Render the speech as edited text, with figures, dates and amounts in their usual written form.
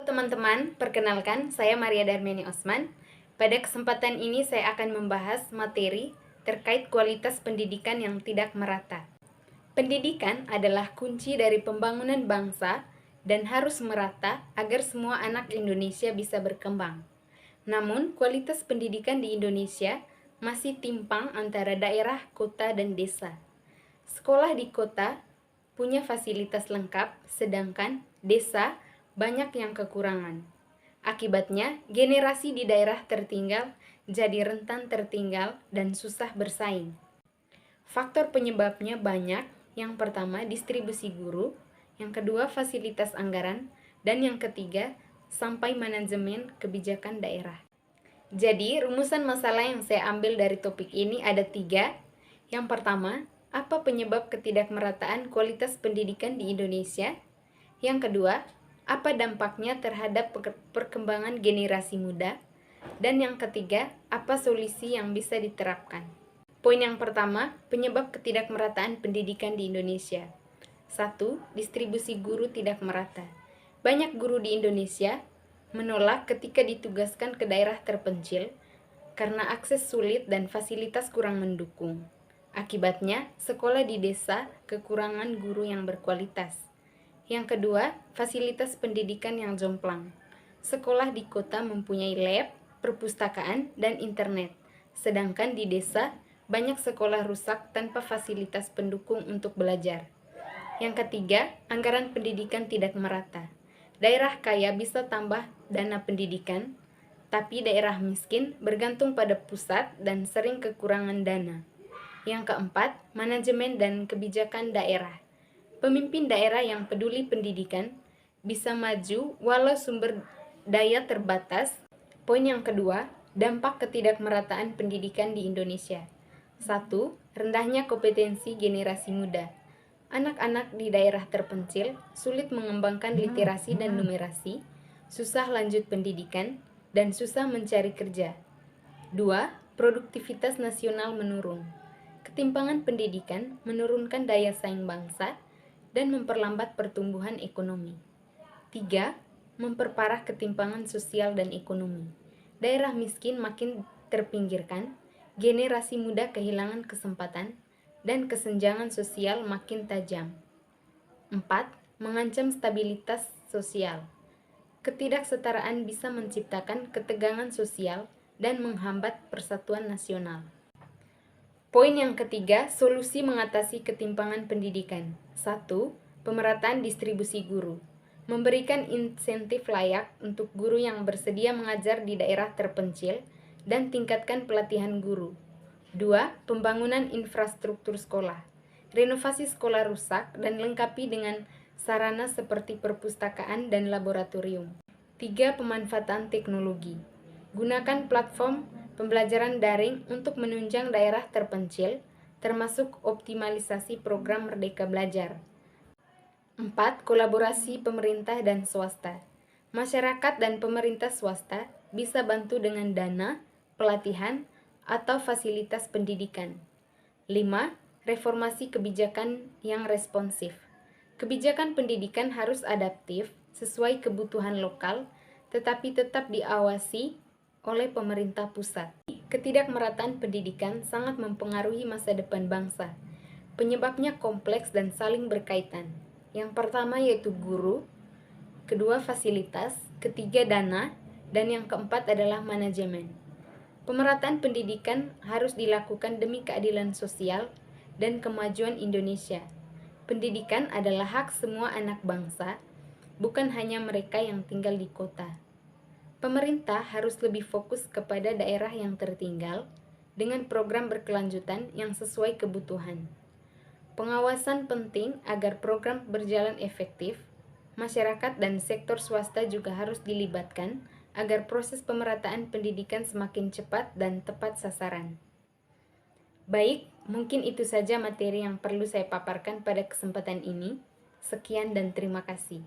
teman-teman, perkenalkan saya Maria Darmeni Osman. Pada kesempatan ini saya akan membahas materi terkait kualitas pendidikan yang tidak merata. Pendidikan adalah kunci dari pembangunan bangsa dan harus merata agar semua anak Indonesia bisa berkembang. Namun, kualitas pendidikan di Indonesia masih timpang antara daerah, kota, dan desa. Sekolah di kota punya fasilitas lengkap, sedangkan desa banyak yang kekurangan. Akibatnya, generasi di daerah tertinggal jadi rentan tertinggal dan susah bersaing. Faktor penyebabnya banyak. Yang pertama, distribusi guru. Yang kedua, fasilitas anggaran. Dan yang ketiga, sampai manajemen kebijakan daerah. Jadi, rumusan masalah yang saya ambil dari topik ini ada 3. Yang pertama, apa penyebab ketidakmerataan kualitas pendidikan di Indonesia? Yang kedua, apa dampaknya terhadap perkembangan generasi muda? Dan yang ketiga, apa solusi yang bisa diterapkan? Poin yang pertama, penyebab ketidakmerataan pendidikan di Indonesia. 1. Distribusi guru tidak merata. Banyak guru di Indonesia menolak ketika ditugaskan ke daerah terpencil karena akses sulit dan fasilitas kurang mendukung. Akibatnya, sekolah di desa kekurangan guru yang berkualitas. Yang kedua, fasilitas pendidikan yang jomplang. Sekolah di kota mempunyai lab, perpustakaan, dan internet. Sedangkan di desa, banyak sekolah rusak tanpa fasilitas pendukung untuk belajar. Yang ketiga, anggaran pendidikan tidak merata. Daerah kaya bisa tambah dana pendidikan, tapi daerah miskin bergantung pada pusat dan sering kekurangan dana. Yang keempat, manajemen dan kebijakan daerah. Pemimpin daerah yang peduli pendidikan bisa maju walau sumber daya terbatas. Poin yang kedua, dampak ketidakmerataan pendidikan di Indonesia. 1. Rendahnya kompetensi generasi muda. Anak-anak di daerah terpencil sulit mengembangkan literasi dan numerasi, susah lanjut pendidikan, dan susah mencari kerja. 2. Produktivitas nasional menurun. Ketimpangan pendidikan menurunkan daya saing bangsa dan memperlambat pertumbuhan ekonomi. 3. Memperparah ketimpangan sosial dan ekonomi. Daerah miskin makin terpinggirkan, generasi muda kehilangan kesempatan, dan kesenjangan sosial makin tajam. 4. Mengancam stabilitas sosial. Ketidaksetaraan bisa menciptakan ketegangan sosial dan menghambat persatuan nasional. Poin yang ketiga, solusi mengatasi ketimpangan pendidikan. 1. Pemerataan distribusi guru. Memberikan insentif layak untuk guru yang bersedia mengajar di daerah terpencil dan tingkatkan pelatihan guru. 2. Pembangunan infrastruktur sekolah. Renovasi sekolah rusak dan lengkapi dengan sarana seperti perpustakaan dan laboratorium. 3. Pemanfaatan teknologi. Gunakan platform pembelajaran daring untuk menunjang daerah terpencil, termasuk optimalisasi program Merdeka Belajar. 4. Kolaborasi pemerintah dan swasta. Masyarakat dan pemerintah swasta bisa bantu dengan dana, pelatihan, atau fasilitas pendidikan. 5. Reformasi kebijakan yang responsif. Kebijakan pendidikan harus adaptif, sesuai kebutuhan lokal, tetapi tetap diawasi oleh pemerintah pusat. Ketidakmerataan pendidikan sangat mempengaruhi masa depan bangsa. Penyebabnya kompleks dan saling berkaitan. Yang pertama yaitu guru, kedua fasilitas, ketiga dana, dan yang keempat adalah manajemen. Pemerataan pendidikan harus dilakukan demi keadilan sosial dan kemajuan Indonesia. Pendidikan adalah hak semua anak bangsa, bukan hanya mereka yang tinggal di kota. Pemerintah harus lebih fokus kepada daerah yang tertinggal dengan program berkelanjutan yang sesuai kebutuhan. Pengawasan penting agar program berjalan efektif. Masyarakat dan sektor swasta juga harus dilibatkan agar proses pemerataan pendidikan semakin cepat dan tepat sasaran. Baik, mungkin itu saja materi yang perlu saya paparkan pada kesempatan ini. Sekian dan terima kasih.